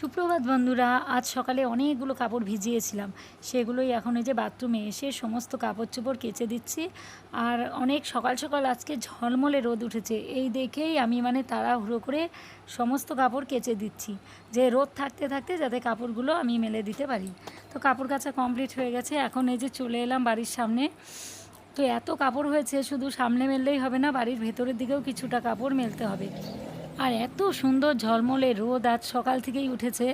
সুপ্রভাত বন্ধুরা, আজ সকালে অনেকগুলো কাপড় ভিজিয়েছিলাম, সেগুলোই এখন এই যে বাথরুমে এসে সমস্ত কাপড় চোপড় কেচে দিচ্ছি। আর অনেক সকাল সকাল আজকে ঝলমলে রোদ উঠেছে, এই দেখেই আমি তাড়াহুড়ো করে সমস্ত কাপড় কেচে দিচ্ছি, যে রোদ থাকতে থাকতে যাতে কাপড়গুলো আমি মেলে দিতে পারি। তো কাপড় কাচা কমপ্লিট হয়ে গেছে, এখন এই যে চলে এলাম বাড়ির সামনে। তো এত কাপড় হয়েছে, শুধু সামনে মেললেই হবে না, বাড়ির ভেতরের দিকেও কিছুটা কাপড় মেলতে হবে। আর এত সুন্দর ঝলমলে রোদ আজ সকাল থেকেই উঠেছে।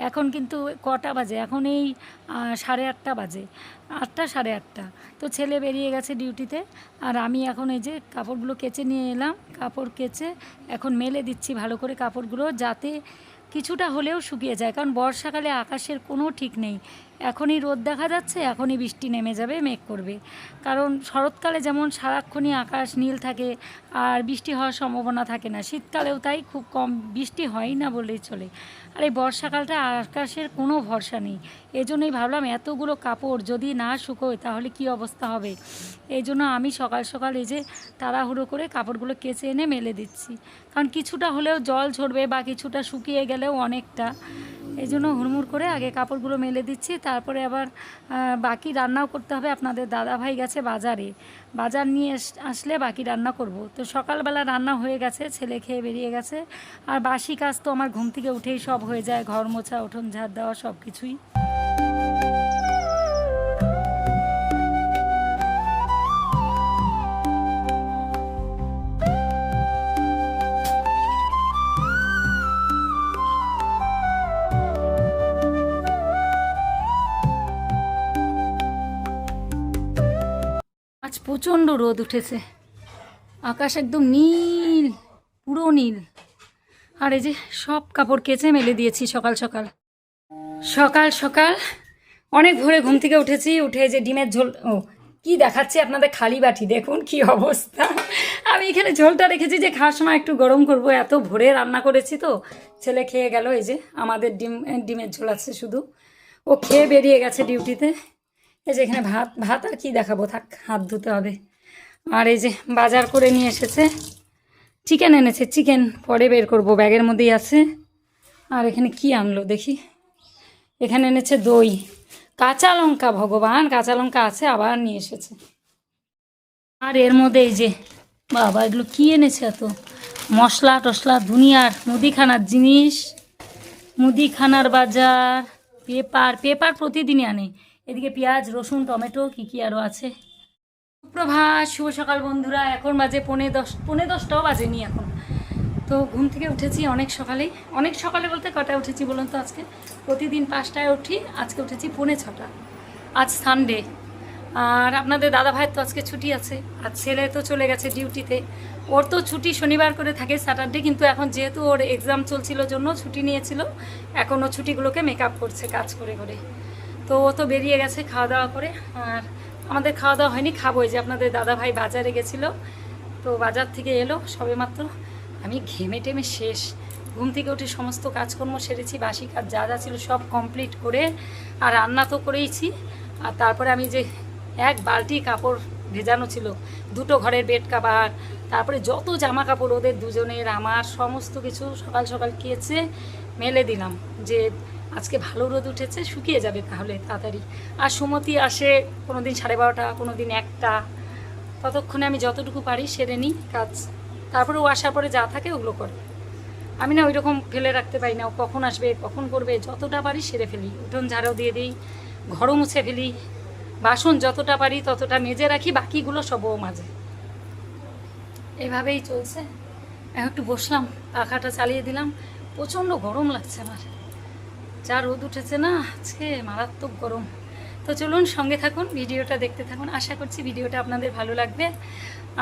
এখন কিন্তু কটা বাজে, এখন এই 8:30 বাজে, 8টা 8:30। তো ছেলে বেরিয়ে গেছে ডিউটিতে, আর আমি এখন এই যে কাপড়গুলো কেচে নিয়ে এলাম। কাপড় কেচে এখন মেলে দিচ্ছি ভালো করে কাপড়গুলো, যাতে কিছুটা হলেও শুকিয়ে যায়, কারণ বর্ষাকালে আকাশের কোনো ঠিক নেই। এখনই রোদ দেখা যাচ্ছে, এখনই বৃষ্টি নেমে যাবে, মেঘ করবে। কারণ শরৎকালে যেমন সারাক্ষণই আকাশ নীল থাকে আর বৃষ্টি হওয়ার সম্ভাবনা থাকে না, শীতকালেও তাই, খুব কম বৃষ্টি হয় না বললেই চলে। আর এই বর্ষাকালটা আকাশের কোনো ভরসা নেই। এই জন্যই ভাবলাম এতগুলো কাপড় যদি না শুকোয় তাহলে কি অবস্থা হবে। এই জন্য আমি সকাল সকাল এই যে তাড়াহুড়ো করে কাপড়গুলো কেচে এনে মেলে দিচ্ছি, কারণ কিছুটা হলেও জল ঝরবে বা কিছুটা শুকিয়ে গেলেও অনেকটা। এই জন্য হুড়মুড় করে আগে কাপড়গুলো মেলে দিচ্ছি, তারপরে আবার বাকি রান্নাও করতে হবে। আপনাদের দাদাভাই গেছে বাজারে, বাজার নিয়ে আসলে বাকি রান্না করব। তো সকালবেলা রান্না হয়ে গেছে, ছেলে খেয়ে বেরিয়ে গেছে। আর বাসি কাজ তো আমার ঘুম থেকে উঠেই সব হয়ে যায়, ঘর মোছা, উঠোন ঝাড় দেওয়া, সব কিছুই। আজ প্রচণ্ড রোদ উঠেছে, আকাশ একদম নীল, পুরো নীল। আর এই যে সব কাপড় কেচে মেলে দিয়েছি সকাল সকাল। সকাল সকাল অনেক ভোরে ঘুম থেকে উঠেছি, উঠে যে ডিমের ঝোল, কি দেখাচ্ছি আপনাদের, খালি বাটি দেখুন কি অবস্থা। আমি এখানে ঝোলটা রেখেছি যে খাওয়ার সময় একটু গরম করব, এত ভোরে রান্না করেছি তো। ছেলে খেয়ে গেল, এই যে আমাদের ডিমের ঝোল আছে শুধু, ও খেয়ে বেরিয়ে গেছে ডিউটিতে। এই যে এখানে ভাত ভাত আর কি দেখাবো, থাক, হাত ধুতে হবে। আর এই যে বাজার করে নিয়ে এসেছে, চিকেন এনেছে, চিকেন পরে বের করব, ব্যাগের মধ্যেই আছে। আর এখানে কি আনলো দেখি, এখানে এনেছে দই, কাঁচা লঙ্কা, ভগবান কাঁচা লঙ্কা আছে, আবার নিয়ে এসেছে। আর এর মধ্যে এই যে বাবা, এগুলো কি এনেছে, এত মশলা টশলা, দুনিয়ার মুদিখানার জিনিস, মুদিখানার বাজার। পেপার পেপার প্রতিদিনই আনে। এদিকে পেঁয়াজ, রসুন, টমেটো, কি আরও আছে। সুপ্রভাত, শুভ সকাল বন্ধুরা। এখন বাজে 9:30, 9:30টাও বাজেনি এখন। তো ঘুম থেকে উঠেছি অনেক সকালেই, অনেক সকালে বলতে কটায় উঠেছি বলুন তো? আজকে প্রতিদিন 5টায় উঠি, আজকে উঠেছি 5:45। আজ সানডে, আর আপনাদের দাদা ভাইয়ের তো আজকে ছুটি আছে, আর ছেলে তো চলে গেছে ডিউটিতে। ওর তো ছুটি শনিবার করে থাকে, স্যাটারডে, কিন্তু এখন যেহেতু ওর এক্সাম চলছিল জন্য ছুটি নিয়েছিল, এখন ও ছুটিগুলোকে মেকআপ করছে কাজ করে করে। তো ও তো বেরিয়ে গেছে খাওয়া দাওয়া করে, আর আমাদের খাওয়া দাওয়া হয়নি, খাবো। যে আপনাদের দাদা ভাই বাজারে গেছিলো, তো বাজার থেকে এলো সবে মাত্র। আমি ঘেমে টেমে শেষ, ঘুম থেকে উঠে সমস্ত কাজকর্ম সেরেছি, বাসি কাজ যা যা ছিল সব কমপ্লিট করে, আর রান্না তো করেইছি। আর তারপরে আমি যে এক বালতি কাপড় ভেজানো ছিল, দুটো ঘরের বেড কাভার, তারপরে যত জামা কাপড় ওদের দুজনের আমার, সমস্ত কিছু সকাল সকাল কেচে মেলে দিলাম, যে আজকে ভালো রোদ উঠেছে, শুকিয়ে যাবে তাহলে তাড়াতাড়ি। আর সুমতি আসে কোনো দিন 12:30, কোনো দিন 1টা, ততক্ষণে আমি যতটুকু পারি সেরে নিই কাজ। তারপরে ও আসার পরে যা থাকে ওগুলো করে। আমি না ওই রকম ফেলে রাখতে পারি না, ও কখন আসবে কখন করবে, যতটা পারি সেরে ফেলি। উঠোন ঝাড়াও দিয়ে দিই, ঘরও মুছে ফেলি, বাসন যতটা পারি ততটা মেজে রাখি, বাকিগুলো সব ও মাঝে। এভাবেই চলছে। এখন একটু বসলাম, পাখাটা চালিয়ে দিলাম, প্রচণ্ড গরম লাগছে আমার, যা রোদ উঠেছে না আজকে, মারাত্মক গরম। তো চলুন সঙ্গে থাকুন, ভিডিওটা দেখতে থাকুন, আশা করছি ভিডিওটা আপনাদের ভালো লাগবে।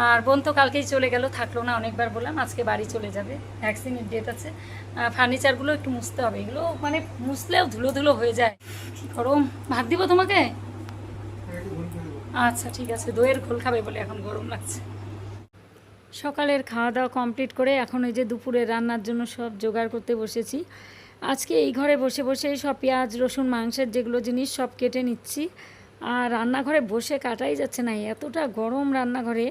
আর বোন তো কালকেই চলে গেল, থাকলো না, অনেকবার বললাম, আজকে বাড়ি চলে যাবে, ভ্যাকসিনের ডেট আছে। ফার্নিচারগুলো একটু মুছতে হবে, এগুলো মুছলেও ধুলো ধুলো হয়ে যায়, কী গরম। ভাত দিব তোমাকে? আচ্ছা ঠিক আছে, দইয়ের ঘোল খাবে বলে এখন গরম লাগছে। সকালের খাওয়া দাওয়া কমপ্লিট করে এখন ওই যে দুপুরে রান্নার জন্য সব জোগাড় করতে বসেছি। আজকে এই ঘরে বসে বসেই সব পেঁয়াজ, রসুন, মাংসের যেগুলো জিনিস সব কেটে নিচ্ছি। আর রান্নাঘরে বসে কাটাই যাচ্ছে না, এতটা গরম রান্নাঘরে,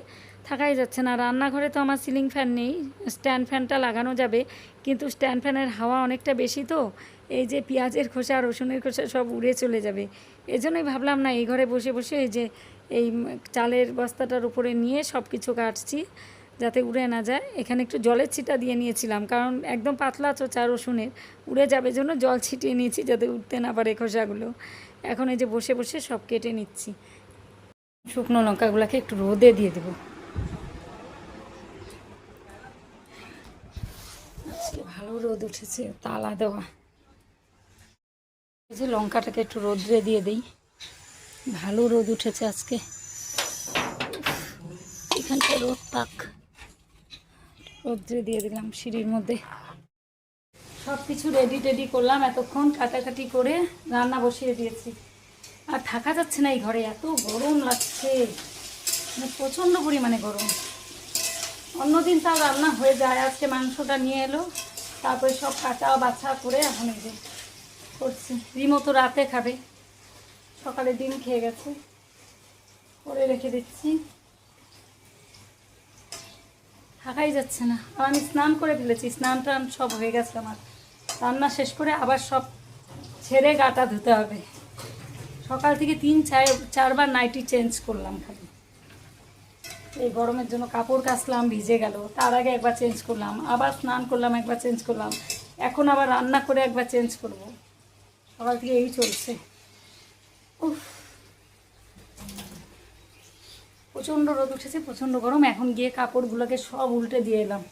থাকাই যাচ্ছে না। রান্নাঘরে তো আমার সিলিং ফ্যান নেই, স্ট্যান্ড ফ্যানটা লাগানো যাবে, কিন্তু স্ট্যান্ড ফ্যানের হাওয়া অনেকটা বেশি, তো এই যে পেঁয়াজের খোসা রসুনের খোসা সব উড়ে চলে যাবে। এজন্যই ভাবলাম না, এই ঘরে বসে বসে এই যে এই চালের বস্তাটার উপরে নিয়ে সব কিছু কাটছি যাতে উড়ে না যায়। এখানে একটু জলের ছিটা দিয়ে নিয়েছিলাম, কারণ একদম পাতলা চোচা রসুনের, উড়ে যাবে জন্য জল ছিটিয়ে নিয়েছি যাতে উঠতে না পারে খোসাগুলো। এখন এই যে বসে বসে সব কেটে নিচ্ছি। শুকনো লঙ্কাগুলোকে একটু রোদে দিয়ে দেবো। আজকে ভালো রোদ উঠেছে, তালা দেওয়া। এই যে লঙ্কাটাকে একটু রোদে দিয়ে দিই, ভালো রোদ উঠেছে আজকে। এখানটা রোদ পাক, রোদ্রে দিয়ে দিলাম সিঁড়ির মধ্যে। সব কিছু রেডি টেডি করলাম, এতক্ষণ কাটাকাটি করে রান্না বসিয়ে দিয়েছি। আর থাকা যাচ্ছে না এই ঘরে, এত গরম লাগছে, মানে প্রচণ্ড পরিমাণে গরম। অন্যদিন তাও রান্না হয়ে যায়, আজকে মাংসটা নিয়ে এলো, তারপরে সব কাটা বাছা করে এখন এই যে করছি। রিমো তো রাতে খাবে, সকালে ডিম খেয়ে গেছে, করে রেখে দিচ্ছি। থাকাই যাচ্ছে না। আর আমি স্নান করে ফেলেছি, স্নান টান সব হয়ে গেছে আমার। রান্না শেষ করে আবার সব ছেড়ে গাটা ধুতে হবে। সকাল থেকে 3-4বার নাইটি চেঞ্জ করলাম খালি। এই গরমের জন্য কাপড় কাচলাম, ভিজে গেল, তার আগে একবার চেঞ্জ করলাম, আবার স্নান করলাম, একবার চেঞ্জ করলাম, এখন আবার রান্না করে একবার চেঞ্জ করব। সকাল থেকে এই চলছে। উফ, প্রচণ্ড রোদ উঠেছে, প্রচণ্ড গরম। এখন গিয়ে কাপড়গুলোকে সব উল্টে দিয়ে এলাম,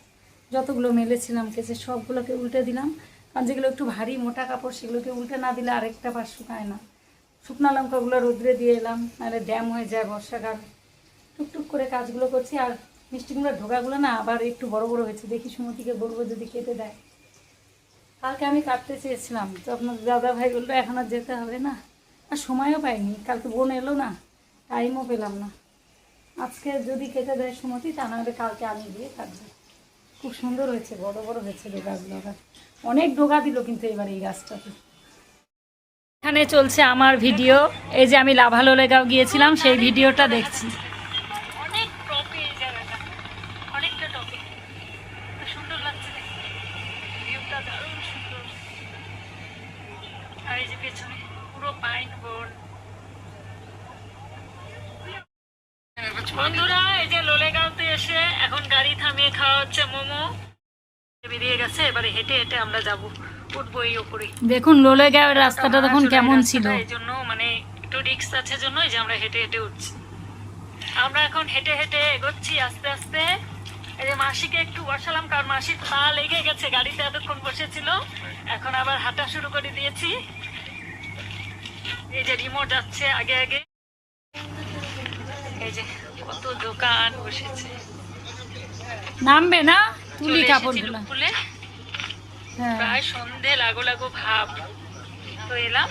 যতগুলো মেলেছিলাম কেসে সবগুলোকে উল্টে দিলাম। কারণ যেগুলো একটু ভারী মোটা কাপড় সেগুলোকে উল্টে না দিলে আরেকটা পাশ শুকায় না। শুকনো লঙ্কাগুলো রোদ্রে দিয়ে এলাম, নাহলে ড্যাম হয়ে যায় বর্ষাকাল। টুকটুক করে কাজগুলো করছি। আর মিষ্টি কুমড়ার ঢোকাগুলো না আবার একটু বড় বড় হয়েছে, দেখি সুমতিকে বলবো যদি কেটে দেয়। কালকে আমি কাটতে চেয়েছিলাম, তো আপনার দাদা ভাই বললো এখন আর যেতে হবে না, আর সময়ও পাইনি। কালকে বোন এলো না, টাইমও পেলাম না। আজকে যদি কেটে দেয় সুমতি, তা নাহলে কালকে আমি দিয়ে কাটবো। খুব সুন্দর হয়েছে, বড় বড় হয়েছে ডোগাগুলো। আবার অনেক ডোগা দিল কিন্তু এবার এই গাছটাতে। এখানে চলছে আমার ভিডিও। এই যে আমি লাভালোলেগাঁও গিয়েছিলাম, সেই ভিডিওটা দেখছি। অনেক টপে এই জায়গাটা, অনেকটা টপে, সুন্দর লাগছে, ভিউটা দারুণ সুন্দর। আর এই যে পেছনে পুরো পাইন বন। বন্ধুরা, এই যে লোলেগাঁওতে এসে এখন গাড়ি থামিয়ে খাওয়া হচ্ছে মোমো। বেরিয়ে গেছে, এবারে হেঁটে হেঁটে আমরা যাবো, উঠবো এই উপরে। দেখুন লোলেগাঁওয়ের রাস্তাটা দেখুন কেমন ছিল। এই জন্য মানে একটু রিস্ক আছে জন্য এই যে আমরা হেঁটে হেঁটে উঠছি। আমরা এখন হেঁটে হেঁটে এগোচ্ছি আস্তে আস্তে। এই যে মাসিকে একটু বসালাম, কারণ মাসির পা লেগে গেছে, গাড়িতে এতক্ষণ বসেছিল, এখন আবার হাঁটা শুরু করে দিয়েছি। এই যে রিমোট যাচ্ছে আগে আগে। এই যে কত দোকান বসেছে। নামবে না তুলি কাপড়গুলো খুলে, প্রায় সন্ধে লাগো লাগো ভাব, তো এলাম।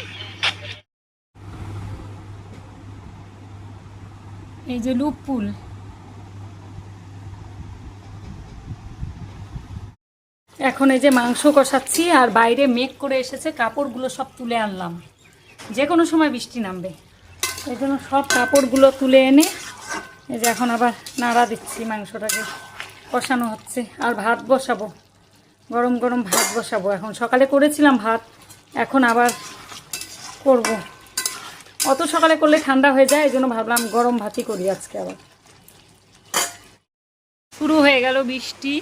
এই যে লুপপুল, এখন এই যে মাংস কষাচ্ছি, আর বাইরে মেঘ করে এসেছে, কাপড়গুলো সব তুলে আনলাম, যে কোনো সময় বৃষ্টি নামবে, এই জন্য সব কাপড়গুলো তুলে এনে এই যে এখন আবার নাড়া দিচ্ছি, মাংসটাকে কষানো হচ্ছে। আর ভাত বসাবো, গরম গরম ভাত বসাবো। এখন সকালে করেছিলাম ভাত, এখন আবার করব। অত সকালে করলে ঠান্ডা হয়ে যায়, এই জন্য ভাবলাম গরম ভাতই করি আজকে। আবার শুরু হয়ে গেল বৃষ্টি,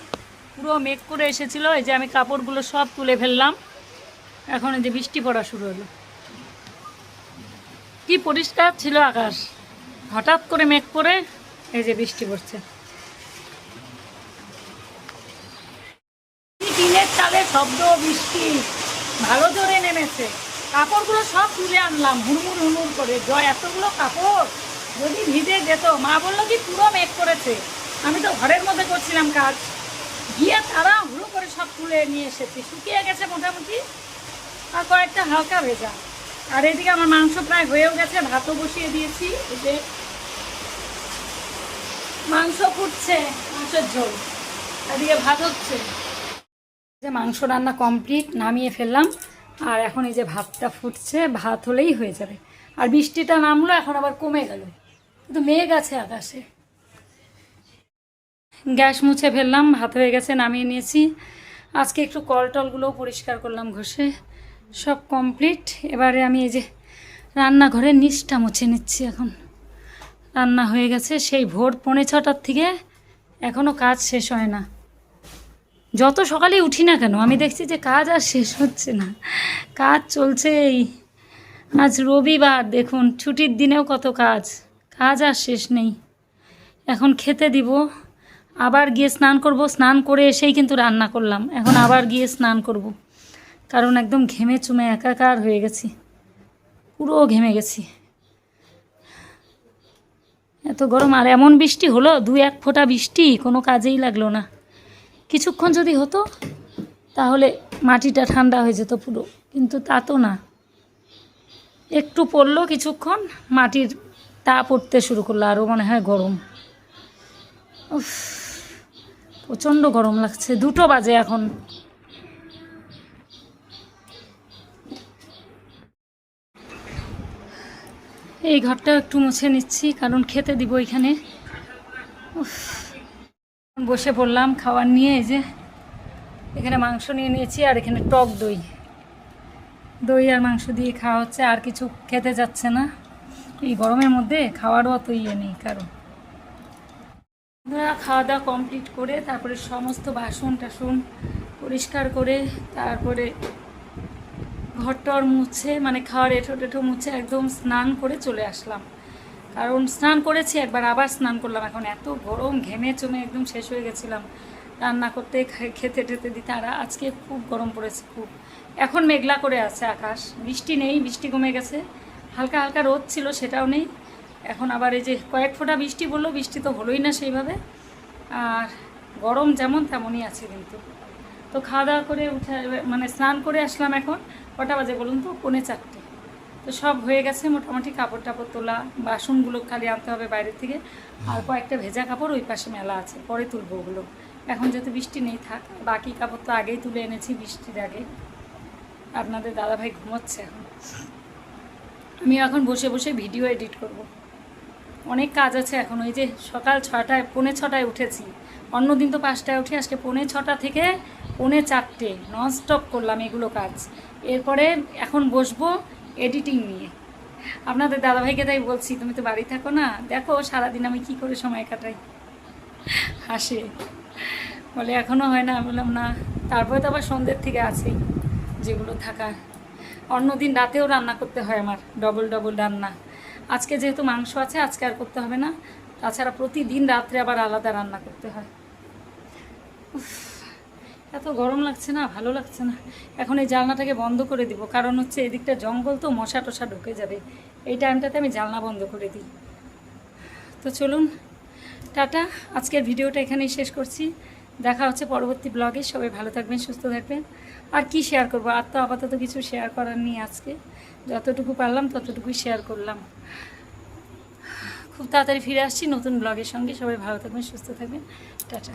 পুরো মেঘ করে এসেছিলো। এই যে আমি কাপড়গুলো সব তুলে ফেললাম, এখন এই যে বৃষ্টি পড়া শুরু হলো। কি পরিষ্কার ছিল আকাশ, হঠাৎ করে মেঘ করে এই যে বৃষ্টি পড়ছে। টিনের চালে শব্দ, বৃষ্টি ভালো জোরে নেমেছে। কাপড়গুলো সব তুলে আনলাম হুড়মুড় হুড়মুড় করে। এতগুলো কাপড় যদি ভিজে যেত, মা বললো কি পুরো মেঘ করেছে। আমি তো ঘরের মধ্যে করছিলাম কাজ, গিয়ে তারা হুড়ো করে সব তুলে নিয়ে এসেছি। শুকিয়ে গেছে মোটামুটি, আর কয়েকটা হালকা ভেজা। আর এদিকে আমার মাংস প্রায় হয়েও গেছে, ভাতও বসিয়ে দিয়েছি। এই যে মাংস ফুটছে, মাংসের ঝোল, এদিকে ভাত হচ্ছে। যে মাংস রান্না কমপ্লিট, নামিয়ে ফেললাম। আর এখন এই যে ভাতটা ফুটছে, ভাত হলেই হয়ে যাবে। আর বৃষ্টিটা নামলো, এখন আবার কমে গেল, কিন্তু মেঘ আছে আকাশে। গ্যাস মুছে ফেললাম, ভাত হয়ে গেছে, নামিয়ে নিয়েছি। আজকে একটু কল টলগুলোও পরিষ্কার করলাম ঘষে, সব কমপ্লিট। এবারে আমি এই যে রান্নাঘরের নিচটা মুছে নিচ্ছি। এখন রান্না হয়ে গেছে সেই ভোর 5:45 থেকে, এখনও কাজ শেষ হয় না। যত সকালেই উঠি না কেন আমি দেখছি যে কাজ আর শেষ হচ্ছে না, কাজ চলছেই। আজ রবিবার, দেখুন ছুটির দিনেও কত কাজ, কাজ আর শেষ নেই। এখন খেতে দিব, আবার গিয়ে স্নান করব। স্নান করে এসেই কিন্তু রান্না করলাম, এখন আবার গিয়ে স্নান করব, কারণ একদম ঘেমে চুমে একাকার হয়ে গেছি, পুরো ঘেমে গেছি। এত গরম, আর এমন বৃষ্টি হলো, 2-1 ফোঁটা বৃষ্টি, কোনো কাজেই লাগলো না। কিছুক্ষণ যদি হতো তাহলে মাটিটা ঠান্ডা হয়ে যেত পুরো, কিন্তু তা তো না। একটু পড়লো কিছুক্ষণ, মাটির তাপ উঠতে শুরু করলো, আরও মনে হয় গরম। উফ, প্রচণ্ড গরম লাগছে। 2টো বাজে এখন। এই ঘরটা একটু মুছে নিচ্ছি, কারণ খেতে দিব এখানে। বসে পড়লাম খাবার নিয়ে। এই যে এখানে মাংস নিয়ে নিয়েছি, আর এখানে টক দই, দই আর মাংস দিয়ে খাওয়া হচ্ছে। আর কিছু খেতে যাচ্ছে না, এই গরমের মধ্যে খাওয়ারও অত ইয়ে নেই কারণ। খাওয়া দাওয়া কমপ্লিট করে তারপরে সমস্ত বাসন টাসন পরিষ্কার করে, তারপরে ঘরটর মুছে, মানে খাওয়ার এঁঠো টেঠো মুছে একদম স্নান করে চলে আসলাম। কারণ স্নান করেছি একবার, আবার স্নান করলাম। এখন এত গরম, ঘেমে চমে একদম শেষ হয়ে গেছিলাম রান্না করতে, খেতে টেতে দিতে। আর আজকে খুব গরম পড়েছে, খুব। এখন মেঘলা করে আছে আকাশ, বৃষ্টি নেই, বৃষ্টি কমে গেছে। হালকা হালকা রোদ ছিল, সেটাও নেই। এখন আবার এই যে কয়েক ফোঁটা বৃষ্টি বললো, বৃষ্টি তো হলোই না সেইভাবে। আর গরম যেমন তেমনই আছে কিন্তু। তো খাওয়া দাওয়া করে উঠে, মানে স্নান করে আসলাম। এখন কটা বাজে বলুন তো? 3:45। তো সব হয়ে গেছে মোটামুটি। কাপড় টাপড় তোলা, বাসনগুলো খালি আনতে হবে বাইরের থেকে, আর কয়েকটা ভেজা কাপড় ওই পাশে মেলা আছে, পরে তুলবো ওগুলো। এখন যেহেতু বৃষ্টি নেই থাক, বাকি কাপড় তো আগেই তুলে এনেছি বৃষ্টির আগে। আপনাদের দাদাভাই ঘুমোচ্ছে এখন, আমি এখন বসে বসে ভিডিও এডিট করব। অনেক কাজ আছে এখন। ওই যে সকাল 6টায়, 6:45 উঠেছি। অন্যদিন তো 5টায় উঠি, আজকে 6:45 থেকে 4:45 ননস্টপ করলাম এগুলো কাজ। এরপরে এখন বসবো এডিটিং নিয়ে। আপনাদের দাদাভাইকে তাই বলছি, তুমি তো বাড়ি থাকো না, দেখো সারাদিন আমি কি করে সময় কাটাই। হাসে, বলে এখনও হয় না। বললাম না, তারপরে তো আবার সন্ধ্যের থেকে আছেই যেগুলো থাকার। অন্যদিন রাতেও রান্না করতে হয় আমার, ডবল ডবল রান্না। আজকে যেহেতু মাংস আছে, আজকে আর করতে হবে না। তাছাড়া প্রতিদিন রাত্রে আবার আলাদা রান্না করতে হয়। এত গরম লাগছে না, ভালো লাগছে না। এখন এই জানলাটাকে বন্ধ করে দিব, কারণ হচ্ছে এদিকটা জঙ্গল, তো মশা টশা ঢুকে যাবে। এই টাইমটাতে আমি জানলা বন্ধ করে দিই। তো চলুন, টাটা। আজকের ভিডিওটা এখানেই শেষ করছি। দেখা হচ্ছে পরবর্তী ব্লগে। সবাই ভালো থাকবেন, সুস্থ থাকবেন। আর কি শেয়ার করবো, আর তো আপাতত কিছু শেয়ার করার নেই। আজকে যতটুকু পারলাম ততটুকুই শেয়ার করলাম। খুব তাড়াতাড়ি ফিরে আসছি নতুন ব্লগের সঙ্গে। সবাই ভালো থাকবেন, সুস্থ থাকবেন, টাটা।